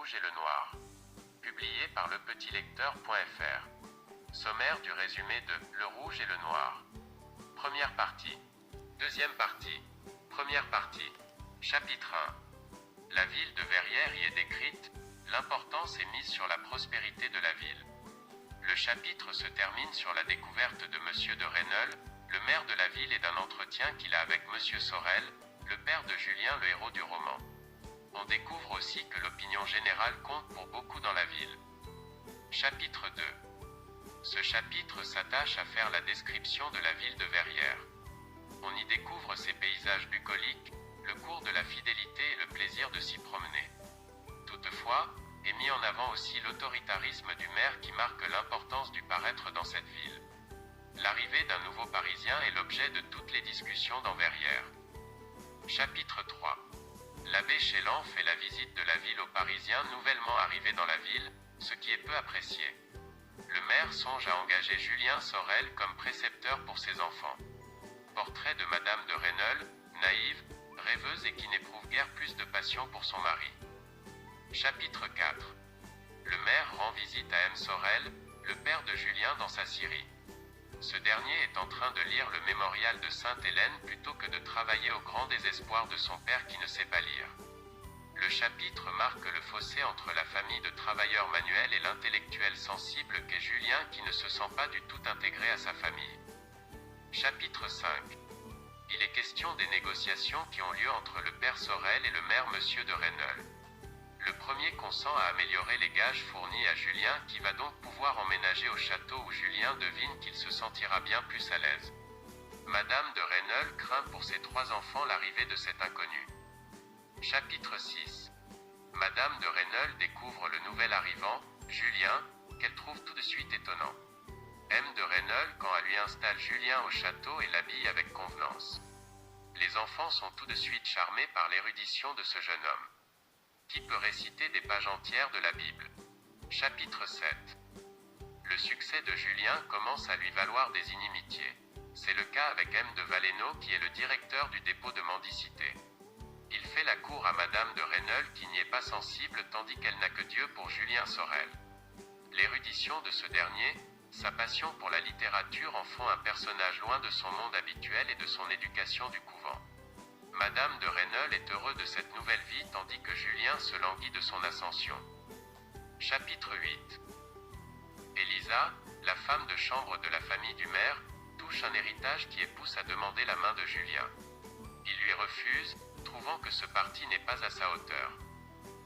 rouge et le noir. Publié par lepetitlecteur.fr. Sommaire du résumé de Le rouge et le noir. Première partie. Deuxième partie. Première partie. Chapitre 1. La ville de Verrières y est décrite, l'importance est mise sur la prospérité de la ville. Le chapitre se termine sur la découverte de M. de Rênal, le maire de la ville, et d'un entretien qu'il a avec M. Sorel, le père de Julien, le héros du roman. On découvre aussi que l'opinion générale compte pour beaucoup dans la ville. Chapitre 2. Ce chapitre s'attache à faire la description de la ville de Verrières. On y découvre ses paysages bucoliques, le cours de la fidélité et le plaisir de s'y promener. Toutefois, est mis en avant aussi l'autoritarisme du maire qui marque l'importance du paraître dans cette ville. L'arrivée d'un nouveau Parisien est l'objet de toutes les discussions dans Verrières. Chapitre 3. L'abbé Chélan fait la visite de la ville aux Parisiens nouvellement arrivés dans la ville, ce qui est peu apprécié. Le maire songe à engager Julien Sorel comme précepteur pour ses enfants. Portrait de Madame de Rênal, naïve, rêveuse et qui n'éprouve guère plus de passion pour son mari. Chapitre 4. Le maire rend visite à M. Sorel, le père de Julien, dans sa scierie. Ce dernier est en train de lire le mémorial de Sainte-Hélène plutôt que de travailler au grand désespoir de son père qui ne sait pas lire. Le chapitre marque le fossé entre la famille de travailleurs manuels et l'intellectuel sensible qu'est Julien qui ne se sent pas du tout intégré à sa famille. Chapitre 5. Il est question des négociations qui ont lieu entre le père Sorel et le maire M. de Rênal. Le premier consent à améliorer les gages fournis à Julien qui va donc pouvoir emménager au château où Julien devine qu'il se sentira bien plus à l'aise. Madame de Rênal craint pour ses 3 enfants l'arrivée de cet inconnu. Chapitre 6. Madame de Rênal découvre le nouvel arrivant, Julien, qu'elle trouve tout de suite étonnant. M. de Rênal quand elle lui installe Julien au château et l'habille avec convenance. Les enfants sont tout de suite charmés par l'érudition de ce jeune homme. Qui peut réciter des pages entières de la Bible. Chapitre 7. Le succès de Julien commence à lui valoir des inimitiés. C'est le cas avec M. de Valenod qui est le directeur du dépôt de mendicité. Il fait la cour à Madame de Rênal qui n'y est pas sensible tandis qu'elle n'a que Dieu pour Julien Sorel. L'érudition de ce dernier, sa passion pour la littérature en font un personnage loin de son monde habituel et de son éducation du couvent. Madame de Rênal est heureux de cette nouvelle vie tandis que Julien se languit de son ascension. Chapitre 8. Élisa, la femme de chambre de la famille du maire, touche un héritage qui pousse à demander la main de Julien. Il lui refuse, trouvant que ce parti n'est pas à sa hauteur.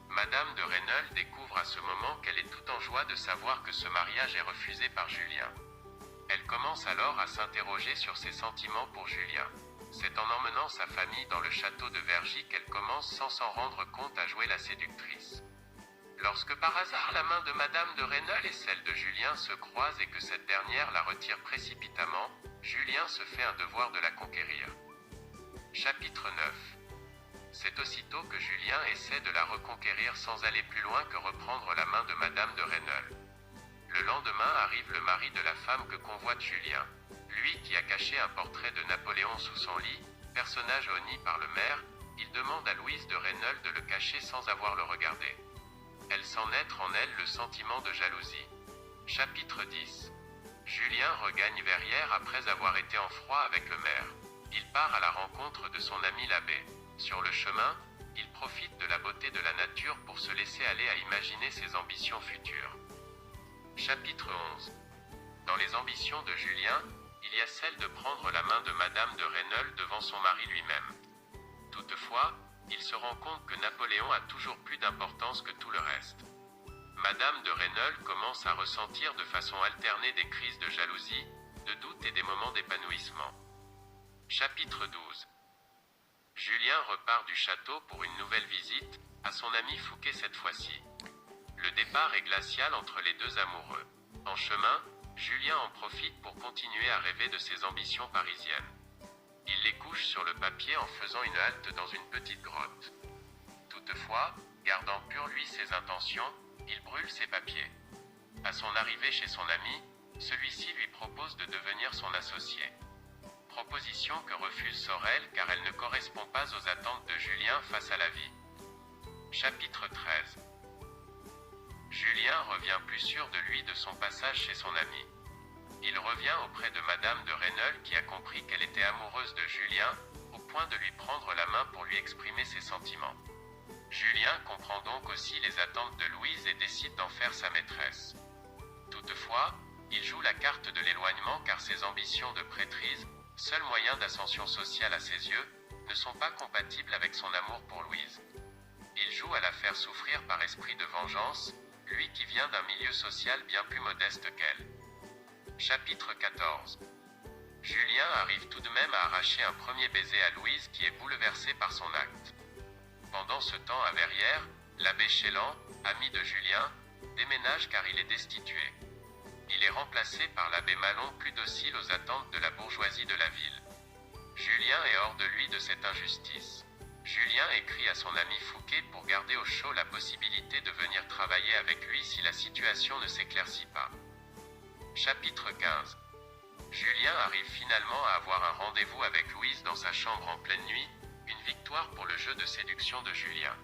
Madame de Rênal découvre à ce moment qu'elle est tout en joie de savoir que ce mariage est refusé par Julien. Elle commence alors à s'interroger sur ses sentiments pour Julien. C'est en emmenant sa famille dans le château de Vergy qu'elle commence sans s'en rendre compte à jouer la séductrice. Lorsque par hasard la main de Madame de Rênal et celle de Julien se croisent et que cette dernière la retire précipitamment, Julien se fait un devoir de la conquérir. Chapitre 9. C'est aussitôt que Julien essaie de la reconquérir sans aller plus loin que reprendre la main de Madame de Rênal. Le lendemain arrive le mari de la femme que convoite Julien. Lui qui a caché un portrait de Napoléon sous son lit, personnage honni par le maire, il demande à Louise de Rênal de le cacher sans avoir le regardé. Elle sent naître en elle le sentiment de jalousie. Chapitre 10. Julien regagne Verrières après avoir été en froid avec le maire. Il part à la rencontre de son ami l'abbé. Sur le chemin, il profite de la beauté de la nature pour se laisser aller à imaginer ses ambitions futures. Chapitre 11. Dans les ambitions de Julien, il y a celle de prendre la main de Madame de Rênal devant son mari lui-même. Toutefois, il se rend compte que Napoléon a toujours plus d'importance que tout le reste. Madame de Rênal commence à ressentir de façon alternée des crises de jalousie, de doute et des moments d'épanouissement. Chapitre 12. Julien repart du château pour une nouvelle visite, à son ami Fouquet cette fois-ci. Le départ est glacial entre les deux amoureux. En chemin, Julien en profite pour continuer à rêver de ses ambitions parisiennes. Il les couche sur le papier en faisant une halte dans une petite grotte. Toutefois, gardant pour lui ses intentions, il brûle ses papiers. À son arrivée chez son ami, celui-ci lui propose de devenir son associé. Proposition que refuse Sorel car elle ne correspond pas aux attentes de Julien face à la vie. Chapitre 13. bien plus sûr de lui de son passage chez son ami. Il revient auprès de Madame de Rênal qui a compris qu'elle était amoureuse de Julien, au point de lui prendre la main pour lui exprimer ses sentiments. Julien comprend donc aussi les attentes de Louise et décide d'en faire sa maîtresse. Toutefois, il joue la carte de l'éloignement car ses ambitions de prêtrise, seul moyen d'ascension sociale à ses yeux, ne sont pas compatibles avec son amour pour Louise. Il joue à la faire souffrir par esprit de vengeance, lui qui vient d'un milieu social bien plus modeste qu'elle. Chapitre 14. Julien arrive tout de même à arracher un premier baiser à Louise qui est bouleversée par son acte. Pendant ce temps à Verrières, l'abbé Chélan, ami de Julien, déménage car il est destitué. Il est remplacé par l'abbé Malon plus docile aux attentes de la bourgeoisie de la ville. Julien est hors de lui de cette injustice. Julien écrit à son ami Fouquet pour garder au chaud la possibilité de venir travailler avec lui si la situation ne s'éclaircit pas. Chapitre 15. Julien arrive finalement à avoir un rendez-vous avec Louise dans sa chambre en pleine nuit, une victoire pour le jeu de séduction de Julien.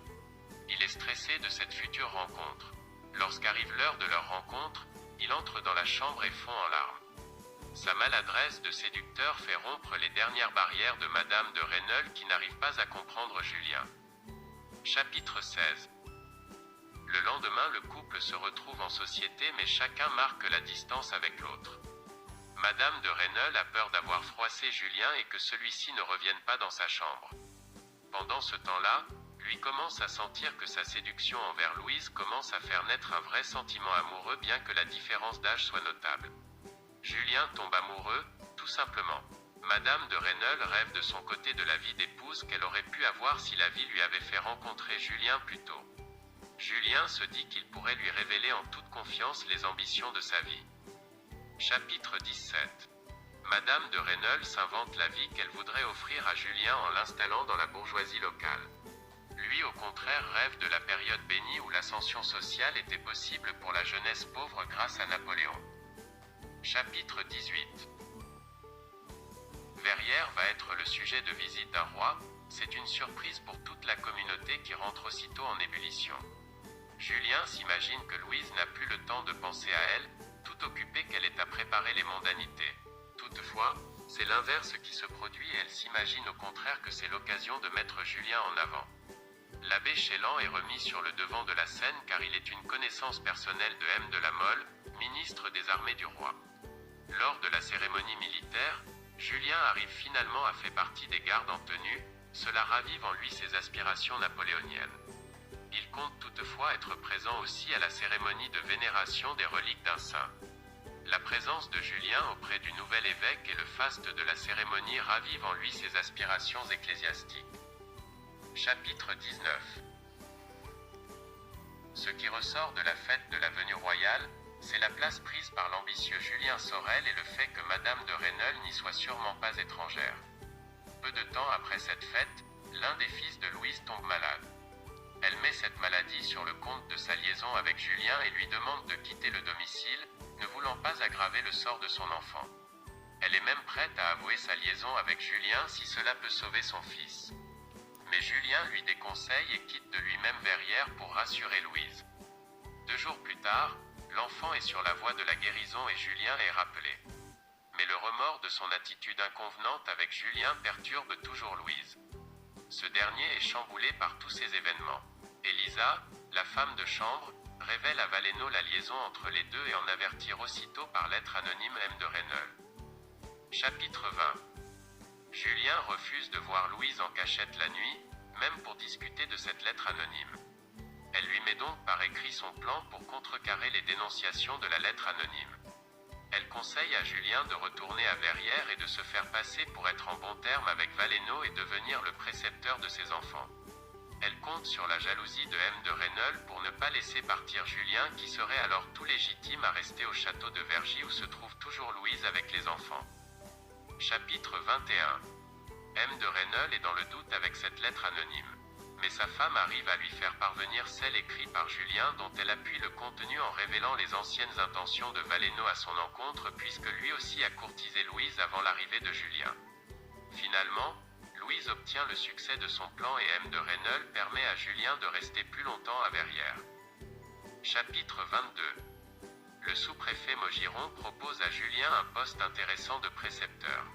Il est stressé de cette future rencontre. Lorsqu'arrive l'heure de leur rencontre, il entre dans la chambre et fond en larmes. Sa maladresse de séducteur fait rompre les dernières barrières de Madame de Rênal qui n'arrive pas à comprendre Julien. Chapitre 16. Le lendemain, le couple se retrouve en société mais chacun marque la distance avec l'autre. Madame de Rênal a peur d'avoir froissé Julien et que celui-ci ne revienne pas dans sa chambre. Pendant ce temps-là, lui commence à sentir que sa séduction envers Louise commence à faire naître un vrai sentiment amoureux bien que la différence d'âge soit notable. Julien tombe amoureux, tout simplement. Madame de Rênal rêve de son côté de la vie d'épouse qu'elle aurait pu avoir si la vie lui avait fait rencontrer Julien plus tôt. Julien se dit qu'il pourrait lui révéler en toute confiance les ambitions de sa vie. Chapitre 17. Madame de Rênal s'invente la vie qu'elle voudrait offrir à Julien en l'installant dans la bourgeoisie locale. Lui, au contraire, rêve de la période bénie où l'ascension sociale était possible pour la jeunesse pauvre grâce à Napoléon. Chapitre 18. Verrières va être le sujet de visite d'un roi, c'est une surprise pour toute la communauté qui rentre aussitôt en ébullition. Julien s'imagine que Louise n'a plus le temps de penser à elle, tout occupée qu'elle est à préparer les mondanités. Toutefois, c'est l'inverse qui se produit et elle s'imagine au contraire que c'est l'occasion de mettre Julien en avant. L'abbé Chélan est remis sur le devant de la scène car il est une connaissance personnelle de M. de la Mole, ministre des armées du roi. Lors de la cérémonie militaire, Julien arrive finalement à faire partie des gardes en tenue, cela ravive en lui ses aspirations napoléoniennes. Il compte toutefois être présent aussi à la cérémonie de vénération des reliques d'un saint. La présence de Julien auprès du nouvel évêque et le faste de la cérémonie ravivent en lui ses aspirations ecclésiastiques. Chapitre 19. Ce qui ressort de la fête de la venue royale, c'est la place prise par l'ambitieux Julien Sorel et le fait que Madame de Rênal n'y soit sûrement pas étrangère. Peu de temps après cette fête, l'un des fils de Louise tombe malade. Elle met cette maladie sur le compte de sa liaison avec Julien et lui demande de quitter le domicile, ne voulant pas aggraver le sort de son enfant. Elle est même prête à avouer sa liaison avec Julien si cela peut sauver son fils. Mais Julien lui déconseille et quitte de lui-même Verrières pour rassurer Louise. 2 jours plus tard, l'enfant est sur la voie de la guérison et Julien est rappelé. Mais le remords de son attitude inconvenante avec Julien perturbe toujours Louise. Ce dernier est chamboulé par tous ces événements. Elisa, la femme de chambre, révèle à Valéno la liaison entre les deux et en avertir aussitôt par lettre anonyme M. de Rênal. Chapitre 20. Julien refuse de voir Louise en cachette la nuit, même pour discuter de cette lettre anonyme. Elle lui met donc par écrit son plan pour contrecarrer les dénonciations de la lettre anonyme. Elle conseille à Julien de retourner à Verrières et de se faire passer pour être en bon terme avec Valéno et devenir le précepteur de ses enfants. Elle compte sur la jalousie de M. de Rênal pour ne pas laisser partir Julien qui serait alors tout légitime à rester au château de Vergy où se trouve toujours Louise avec les enfants. Chapitre 21. M. de Rênal est dans le doute avec cette lettre anonyme. Mais sa femme arrive à lui faire parvenir celle écrite par Julien dont elle appuie le contenu en révélant les anciennes intentions de Valéno à son encontre puisque lui aussi a courtisé Louise avant l'arrivée de Julien. Finalement, Louise obtient le succès de son plan et M. de Rênal permet à Julien de rester plus longtemps à Verrières. Chapitre 22. Le sous-préfet Maugiron propose à Julien un poste intéressant de précepteur.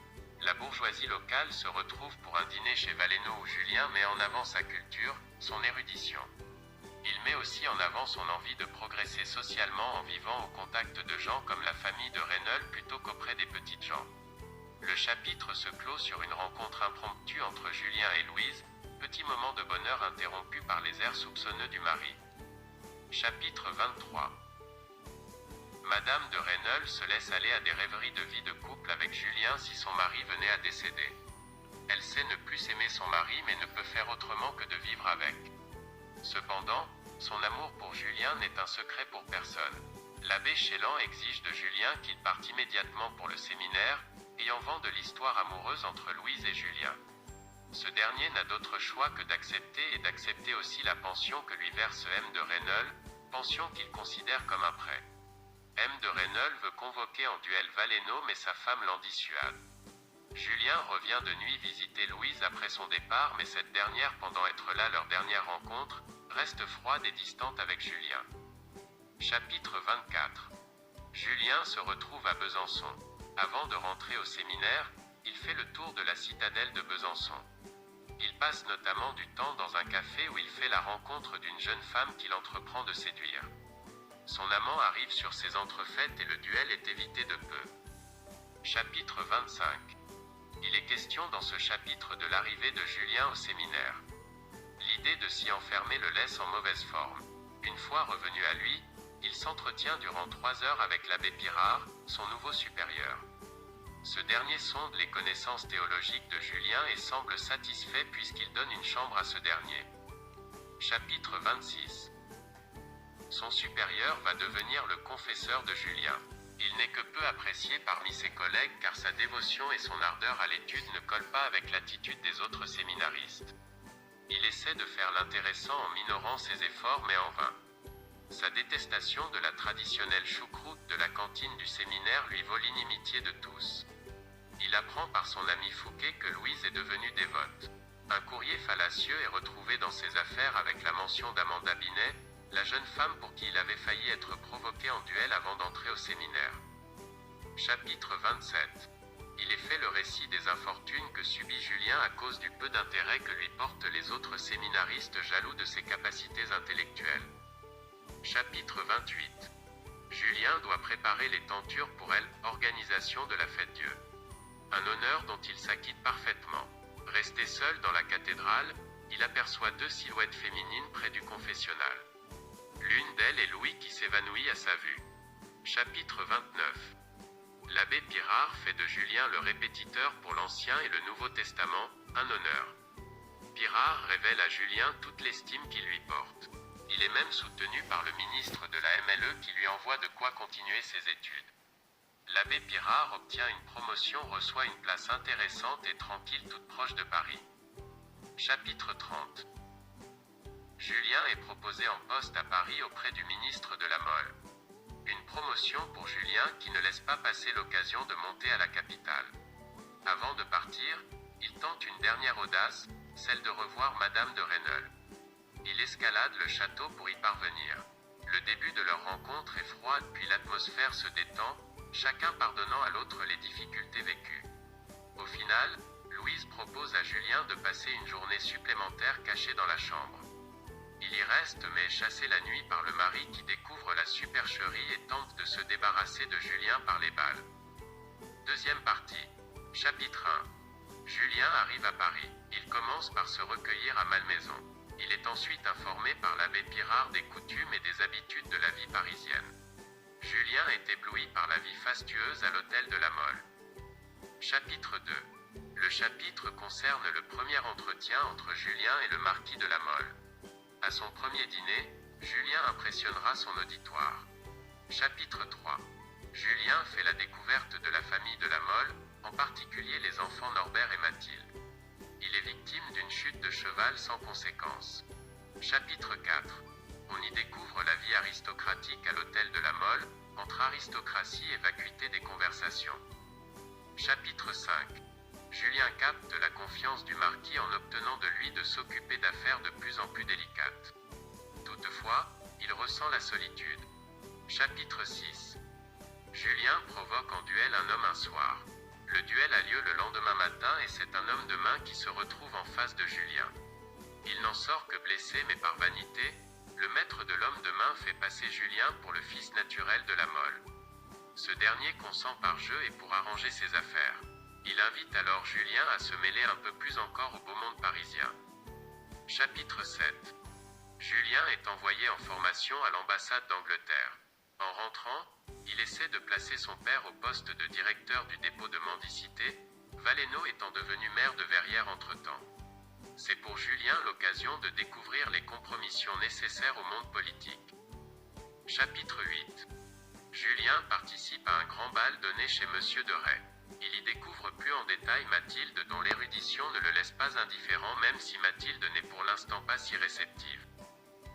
La bourgeoisie locale se retrouve pour un dîner chez Valéno où Julien met en avant sa culture, son érudition. Il met aussi en avant son envie de progresser socialement en vivant au contact de gens comme la famille de Reynold plutôt qu'auprès des petites gens. Le chapitre se clôt sur une rencontre impromptue entre Julien et Louise, petit moment de bonheur interrompu par les airs soupçonneux du mari. Chapitre 23. Madame de Reynold se laisse aller à des rêveries de vie de couple avec Julien si son mari venait à décéder. Elle sait ne plus aimer son mari mais ne peut faire autrement que de vivre avec. Cependant, son amour pour Julien n'est un secret pour personne. L'abbé Chélan exige de Julien qu'il parte immédiatement pour le séminaire, ayant vent de l'histoire amoureuse entre Louise et Julien. Ce dernier n'a d'autre choix que d'accepter et d'accepter aussi la pension que lui verse M de Reynold, pension qu'il considère comme un prêt. M de Reynold veut convoquer en duel Valéno mais sa femme l'en dissuade. Julien revient de nuit visiter Louise après son départ mais cette dernière, pendant être là leur dernière rencontre, reste froide et distante avec Julien. Chapitre 24. Julien se retrouve à Besançon. Avant de rentrer au séminaire, il fait le tour de la citadelle de Besançon. Il passe notamment du temps dans un café où il fait la rencontre d'une jeune femme qu'il entreprend de séduire. Son amant arrive sur ces entrefaites et le duel est évité de peu. Chapitre 25. Il est question dans ce chapitre de l'arrivée de Julien au séminaire. L'idée de s'y enfermer le laisse en mauvaise forme. Une fois revenu à lui, il s'entretient durant 3 heures avec l'abbé Pirard, son nouveau supérieur. Ce dernier sonde les connaissances théologiques de Julien et semble satisfait puisqu'il donne une chambre à ce dernier. Chapitre 26. Son supérieur va devenir le confesseur de Julien. Il n'est que peu apprécié parmi ses collègues car sa dévotion et son ardeur à l'étude ne collent pas avec l'attitude des autres séminaristes. Il essaie de faire l'intéressant en minorant ses efforts mais en vain. Sa détestation de la traditionnelle choucroute de la cantine du séminaire lui vaut l'inimitié de tous. Il apprend par son ami Fouquet que Louise est devenue dévote. Un courrier fallacieux est retrouvé dans ses affaires avec la mention d'Amanda Binet, la jeune femme pour qui il avait failli être provoqué en duel avant d'entrer au séminaire. Chapitre 27. Il est fait le récit des infortunes que subit Julien à cause du peu d'intérêt que lui portent les autres séminaristes jaloux de ses capacités intellectuelles. Chapitre 28. Julien doit préparer les tentures pour elle, organisation de la fête-Dieu. Un honneur dont il s'acquitte parfaitement. Resté seul dans la cathédrale, il aperçoit 2 silhouettes féminines près du confessionnal. L'une d'elles est Louis qui s'évanouit à sa vue. Chapitre 29. L'abbé Pirard fait de Julien le répétiteur pour l'Ancien et le Nouveau Testament, un honneur. Pirard révèle à Julien toute l'estime qu'il lui porte. Il est même soutenu par le ministre de la MLE qui lui envoie de quoi continuer ses études. L'abbé Pirard obtient une promotion, reçoit une place intéressante et tranquille toute proche de Paris. Chapitre 30. Julien est proposé en poste à Paris auprès du ministre de la Mole. Une promotion pour Julien qui ne laisse pas passer l'occasion de monter à la capitale. Avant de partir, il tente une dernière audace, celle de revoir Madame de Reynold. Il escalade le château pour y parvenir. Le début de leur rencontre est froide puis l'atmosphère se détend, chacun pardonnant à l'autre les difficultés vécues. Au final, Louise propose à Julien de passer une journée supplémentaire cachée dans la chambre. Il y reste mais est chassé la nuit par le mari qui découvre la supercherie et tente de se débarrasser de Julien par les balles. Deuxième partie. Chapitre 1. Julien arrive à Paris. Il commence par se recueillir à Malmaison. Il est ensuite informé par l'abbé Pirard des coutumes et des habitudes de la vie parisienne. Julien est ébloui par la vie fastueuse à l'hôtel de la Mole. Chapitre 2. Le chapitre concerne le premier entretien entre Julien et le marquis de la Mole. À son premier dîner, Julien impressionnera son auditoire. Chapitre 3. Julien fait la découverte de la famille de la Mole, en particulier les enfants Norbert et Mathilde. Il est victime d'une chute de cheval sans conséquence. Chapitre 4. On y découvre la vie aristocratique à l'hôtel de la Mole, entre aristocratie et vacuité des conversations. Chapitre 5. Julien capte la confiance du marquis en obtenant de lui de s'occuper d'affaires de plus en plus délicates. Toutefois, il ressent la solitude. Chapitre 6. Julien provoque en duel un homme un soir. Le duel a lieu le lendemain matin et c'est un homme de main qui se retrouve en face de Julien. Il n'en sort que blessé mais par vanité, le maître de l'homme de main fait passer Julien pour le fils naturel de la Mole. Ce dernier consent par jeu et pour arranger ses affaires. Il invite alors Julien à se mêler un peu plus encore au beau monde parisien. Chapitre 7. Julien est envoyé en formation à l'ambassade d'Angleterre. En rentrant, il essaie de placer son père au poste de directeur du dépôt de mendicité, Valenod étant devenu maire de Verrières entre-temps. C'est pour Julien l'occasion de découvrir les compromissions nécessaires au monde politique. Chapitre 8. Julien participe à un grand bal donné chez Monsieur de Rais. Il y découvre plus en détail Mathilde dont l'érudition ne le laisse pas indifférent même si Mathilde n'est pour l'instant pas si réceptive.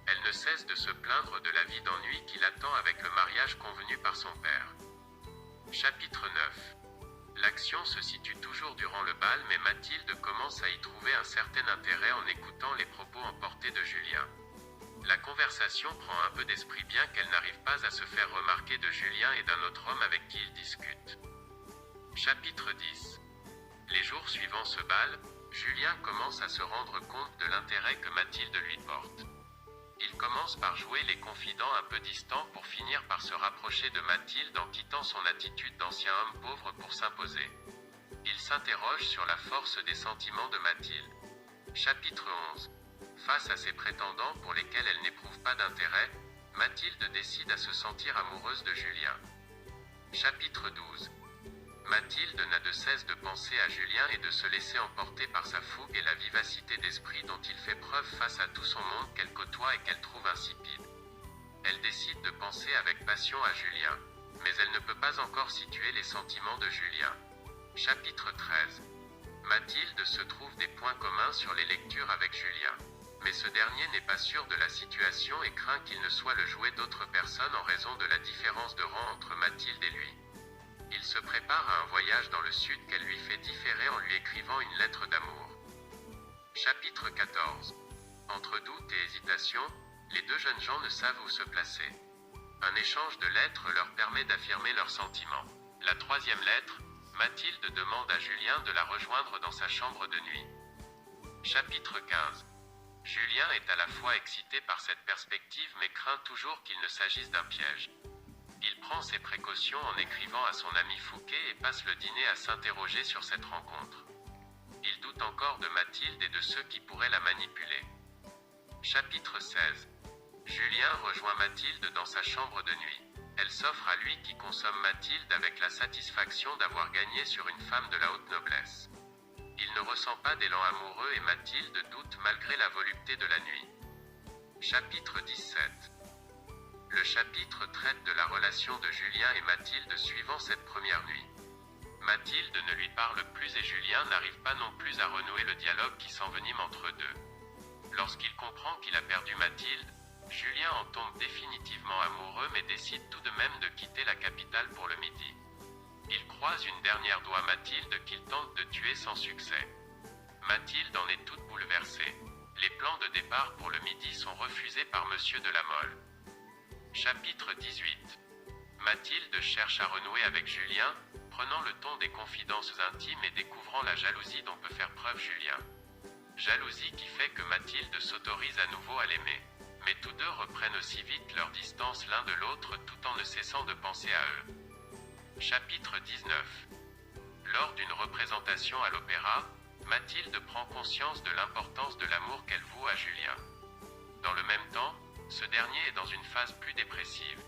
Elle ne cesse de se plaindre de la vie d'ennui qui l'attend avec le mariage convenu par son père. Chapitre 9. L'action se situe toujours durant le bal mais Mathilde commence à y trouver un certain intérêt en écoutant les propos emportés de Julien. La conversation prend un peu d'esprit bien qu'elle n'arrive pas à se faire remarquer de Julien et d'un autre homme avec qui il discute. Chapitre 10. Les jours suivant ce bal, Julien commence à se rendre compte de l'intérêt que Mathilde lui porte. Il commence par jouer les confidents un peu distants pour finir par se rapprocher de Mathilde en quittant son attitude d'ancien homme pauvre pour s'imposer. Il s'interroge sur la force des sentiments de Mathilde. Chapitre 11. Face à ses prétendants pour lesquels elle n'éprouve pas d'intérêt, Mathilde décide à se sentir amoureuse de Julien. Chapitre 12. Mathilde n'a de cesse de penser à Julien et de se laisser emporter par sa fougue et la vivacité d'esprit dont il fait preuve face à tout son monde qu'elle côtoie et qu'elle trouve insipide. Elle décide de penser avec passion à Julien, mais elle ne peut pas encore situer les sentiments de Julien. Chapitre 13. Mathilde se trouve des points communs sur les lectures avec Julien, mais ce dernier n'est pas sûr de la situation et craint qu'il ne soit le jouet d'autres personnes en raison de la différence de rang entre Mathilde et lui. Il se prépare à un voyage dans le sud qu'elle lui fait différer en lui écrivant une lettre d'amour. Chapitre 14. Entre doute et hésitation, les deux jeunes gens ne savent où se placer. Un échange de lettres leur permet d'affirmer leurs sentiments. La troisième lettre, Mathilde demande à Julien de la rejoindre dans sa chambre de nuit. Chapitre 15. Julien est à la fois excité par cette perspective mais craint toujours qu'il ne s'agisse d'un piège. Il prend ses précautions en écrivant à son ami Fouquet et passe le dîner à s'interroger sur cette rencontre. Il doute encore de Mathilde et de ceux qui pourraient la manipuler. Chapitre 16. Julien rejoint Mathilde dans sa chambre de nuit. Elle s'offre à lui qui consomme Mathilde avec la satisfaction d'avoir gagné sur une femme de la haute noblesse. Il ne ressent pas d'élan amoureux et Mathilde doute malgré la volupté de la nuit. Chapitre 17. Le chapitre traite de la relation de Julien et Mathilde suivant cette première nuit. Mathilde ne lui parle plus et Julien n'arrive pas non plus à renouer le dialogue qui s'envenime entre eux deux. Lorsqu'il comprend qu'il a perdu Mathilde, Julien en tombe définitivement amoureux mais décide tout de même de quitter la capitale pour le midi. Il croise une dernière doigt Mathilde qu'il tente de tuer sans succès. Mathilde en est toute bouleversée. Les plans de départ pour le midi sont refusés par Monsieur de la Mole. Chapitre 18. Mathilde cherche à renouer avec Julien, prenant le ton des confidences intimes et découvrant la jalousie dont peut faire preuve Julien. Jalousie qui fait que Mathilde s'autorise à nouveau à l'aimer. Mais tous deux reprennent aussi vite leur distance l'un de l'autre tout en ne cessant de penser à eux. Chapitre 19. Lors d'une représentation à l'opéra, Mathilde prend conscience de l'importance de l'amour qu'elle voue à Julien. Dans le même temps, ce dernier est dans une phase plus dépressive.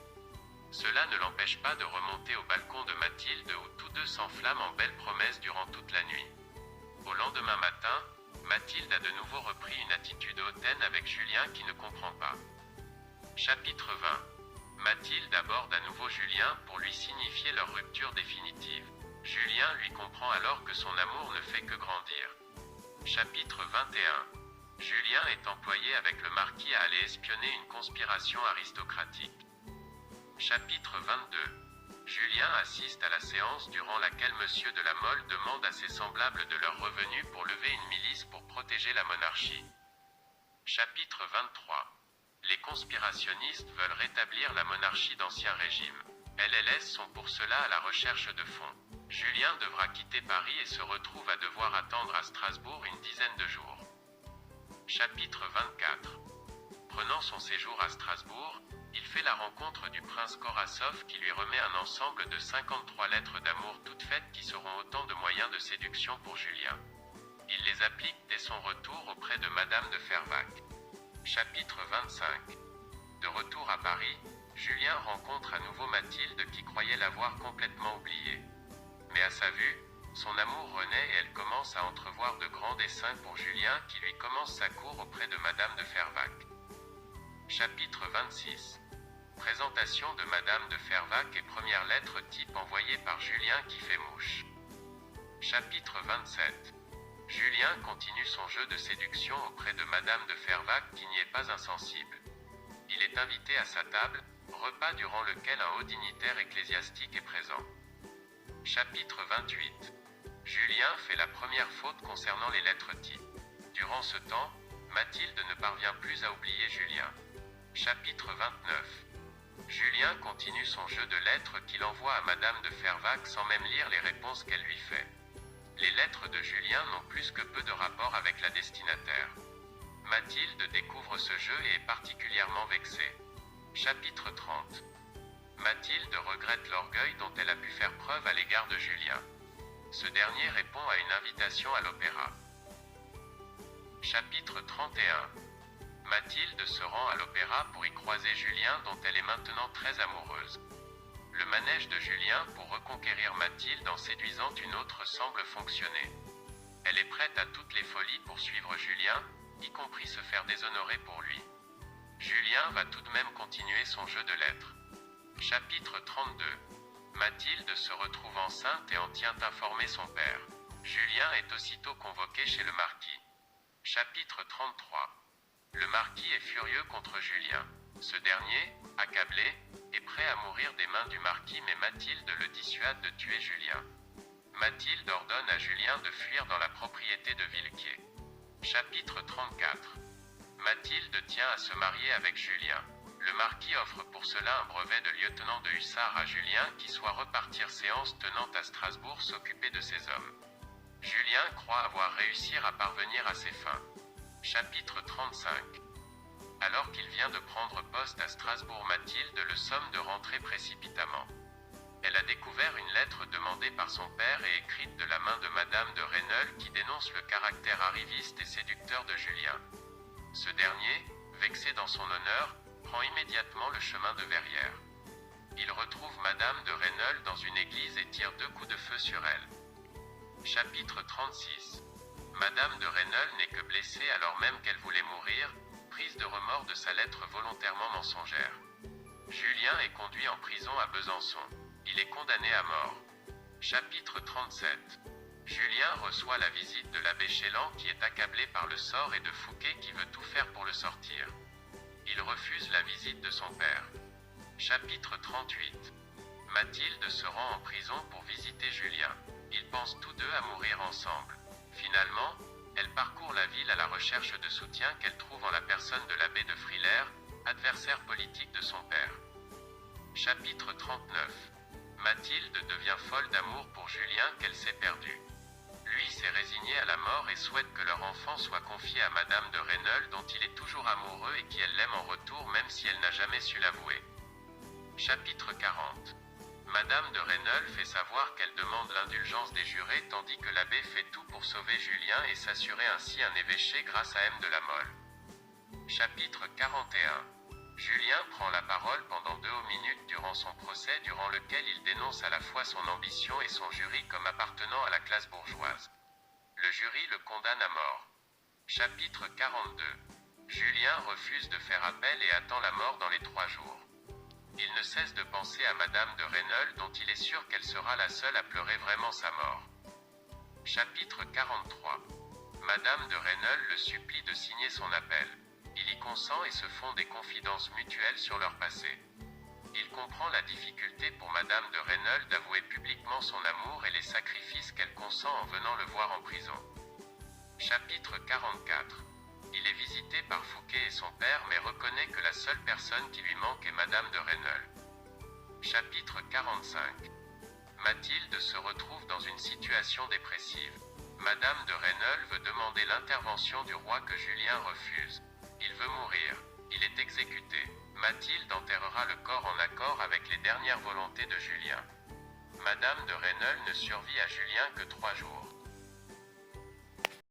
Cela ne l'empêche pas de remonter au balcon de Mathilde où tous deux s'enflamment en belles promesses durant toute la nuit. Au lendemain matin, Mathilde a de nouveau repris une attitude hautaine avec Julien qui ne comprend pas. Chapitre 20. Mathilde aborde à nouveau Julien pour lui signifier leur rupture définitive. Julien lui comprend alors que son amour ne fait que grandir. Chapitre 21. Julien est employé avec le marquis à aller espionner une conspiration aristocratique. Chapitre 22. Julien assiste à la séance durant laquelle Monsieur de la Mole demande à ses semblables de leurs revenus pour lever une milice pour protéger la monarchie. Chapitre 23. Les conspirationnistes veulent rétablir la monarchie d'Ancien Régime. LLS sont pour cela à la recherche de fonds. Julien devra quitter Paris et se retrouve à devoir attendre à Strasbourg une dizaine de jours. Chapitre 24. Prenant son séjour à Strasbourg, il fait la rencontre du prince Korassov qui lui remet un ensemble de 53 lettres d'amour toutes faites qui seront autant de moyens de séduction pour Julien. Il les applique dès son retour auprès de Madame de Fervaques. Chapitre 25. De retour à Paris, Julien rencontre à nouveau Mathilde qui croyait l'avoir complètement oubliée. Mais à sa vue, son amour renaît et elle commence à entrevoir de grands desseins pour Julien qui lui commence sa cour auprès de Madame de Fervaques. Chapitre 26. Présentation de Madame de Fervaques et première lettre type envoyée par Julien qui fait mouche. Chapitre 27. Julien continue son jeu de séduction auprès de Madame de Fervaques qui n'y est pas insensible. Il est invité à sa table, repas durant lequel un haut dignitaire ecclésiastique est présent. Chapitre 28. Julien fait la première faute concernant les lettres types. Durant ce temps, Mathilde ne parvient plus à oublier Julien. Chapitre 29. Julien continue son jeu de lettres qu'il envoie à Madame de Fervaques sans même lire les réponses qu'elle lui fait. Les lettres de Julien n'ont plus que peu de rapport avec la destinataire. Mathilde découvre ce jeu et est particulièrement vexée. Chapitre 30. Mathilde regrette l'orgueil dont elle a pu faire preuve à l'égard de Julien. Ce dernier répond à une invitation à l'opéra. Chapitre 31. Mathilde se rend à l'opéra pour y croiser Julien dont elle est maintenant très amoureuse. Le manège de Julien pour reconquérir Mathilde en séduisant une autre semble fonctionner. Elle est prête à toutes les folies pour suivre Julien, y compris se faire déshonorer pour lui. Julien va tout de même continuer son jeu de lettres. Chapitre 32. Mathilde se retrouve enceinte et en tient informer son père. Julien est aussitôt convoqué chez le marquis. Chapitre 33. Le marquis est furieux contre Julien. Ce dernier, accablé, est prêt à mourir des mains du marquis mais Mathilde le dissuade de tuer Julien. Mathilde ordonne à Julien de fuir dans la propriété de Villequier. Chapitre 34. Mathilde tient à se marier avec Julien. Le marquis offre pour cela un brevet de lieutenant de hussards à Julien qui soit repartir séance tenant à Strasbourg s'occuper de ses hommes. Julien croit avoir réussi à parvenir à ses fins. Chapitre 35. Alors qu'il vient de prendre poste à Strasbourg, Mathilde le somme de rentrer précipitamment. Elle a découvert une lettre demandée par son père et écrite de la main de Madame de Rênal qui dénonce le caractère arriviste et séducteur de Julien. Ce dernier, vexé dans son honneur, prend immédiatement le chemin de Verrières. Il retrouve Madame de Rênal dans une église et tire 2 coups de feu sur elle. Chapitre 36. Madame de Rênal n'est que blessée alors même qu'elle voulait mourir, prise de remords de sa lettre volontairement mensongère. Julien est conduit en prison à Besançon. Il est condamné à mort. Chapitre 37. Julien reçoit la visite de l'abbé Chélan qui est accablé par le sort et de Fouquet qui veut tout faire pour le sortir. Il refuse la visite de son père. Chapitre 38. Mathilde se rend en prison pour visiter Julien. Ils pensent tous deux à mourir ensemble. Finalement, elle parcourt la ville à la recherche de soutien qu'elle trouve en la personne de l'abbé de Frilair, adversaire politique de son père. Chapitre 39. Mathilde devient folle d'amour pour Julien qu'elle s'est perdue. Lui s'est résigné à la mort et souhaite que leur enfant soit confié à Madame de Rênal dont il est toujours amoureux et qui elle l'aime en retour même si elle n'a jamais su l'avouer. Chapitre 40. Madame de Rênal fait savoir qu'elle demande l'indulgence des jurés tandis que l'abbé fait tout pour sauver Julien et s'assurer ainsi un évêché grâce à M. de la Mole. Chapitre 41. Julien prend la parole pendant 2 minutes durant son procès durant lequel il dénonce à la fois son ambition et son jury comme appartenant à la classe bourgeoise. Le jury le condamne à mort. Chapitre 42. Julien refuse de faire appel et attend la mort dans les 3 jours. Il ne cesse de penser à Madame de Rênal dont il est sûr qu'elle sera la seule à pleurer vraiment sa mort. Chapitre 43. Madame de Rênal le supplie de signer son appel. Il y consent et se font des confidences mutuelles sur leur passé. Il comprend la difficulté pour Madame de Rênal d'avouer publiquement son amour et les sacrifices qu'elle consent en venant le voir en prison. Chapitre 44. Il est visité par Fouquet et son père mais reconnaît que la seule personne qui lui manque est Madame de Rênal. Chapitre 45. Mathilde se retrouve dans une situation dépressive. Madame de Rênal veut demander l'intervention du roi que Julien refuse. Il veut mourir. Il est exécuté. Mathilde enterrera le corps en accord avec les dernières volontés de Julien. Madame de Rênal ne survit à Julien que 3 jours.